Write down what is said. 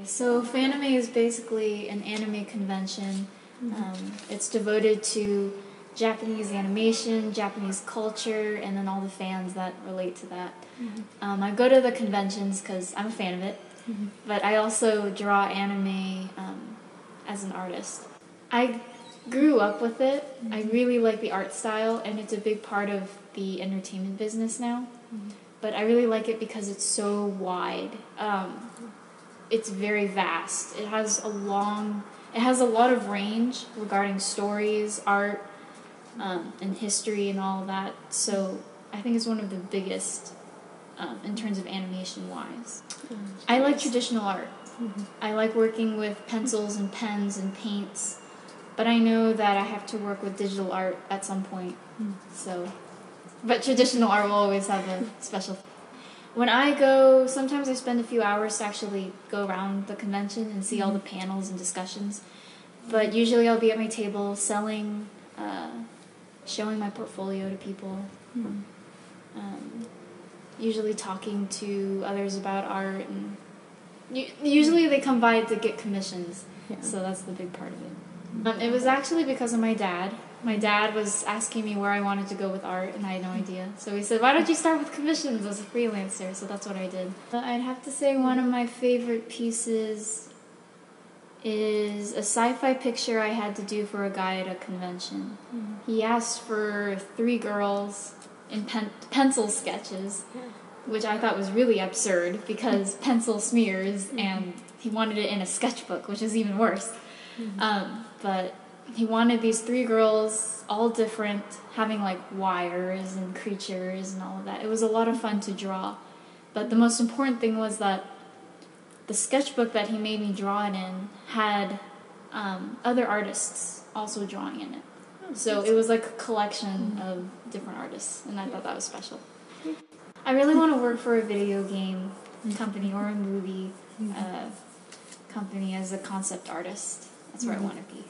So Fanime is basically an anime convention. It's devoted to Japanese animation, Japanese culture, and then all the fans that relate to that. I go to the conventions because I'm a fan of it, but I also draw anime as an artist. I grew up with it. I really like the art style, and it's a big part of the entertainment business now. But I really like it because it's so wide. It's very vast. It has a lot of range regarding stories, art, and history and all of that. So I think it's one of the biggest in terms of animation-wise. I like traditional art. I like working with pencils and pens and paints, but I know that I have to work with digital art at some point. But traditional art will always have a special. When I go, sometimes I spend a few hours to actually go around the convention and see all the panels and discussions. But usually I'll be at my table selling, showing my portfolio to people. Usually talking to others about art, and usually they come by to get commissions. So that's the big part of it. It was actually because of my dad. My dad was asking me where I wanted to go with art, and I had no idea. So he said, why don't you start with commissions as a freelancer? So that's what I did. I'd have to say one of my favorite pieces is a sci-fi picture I had to do for a guy at a convention. He asked for 3 girls in pencil sketches, which I thought was really absurd because pencil smears, and he wanted it in a sketchbook, which is even worse. But he wanted these 3 girls, all different, having like wires and creatures and all of that. It was a lot of fun to draw. But the most important thing was that the sketchbook that he made me draw it in had other artists also drawing in it. So it was like a collection of different artists, and I thought that was special. I really want to work for a video game company or a movie company as a concept artist. That's where I want to be.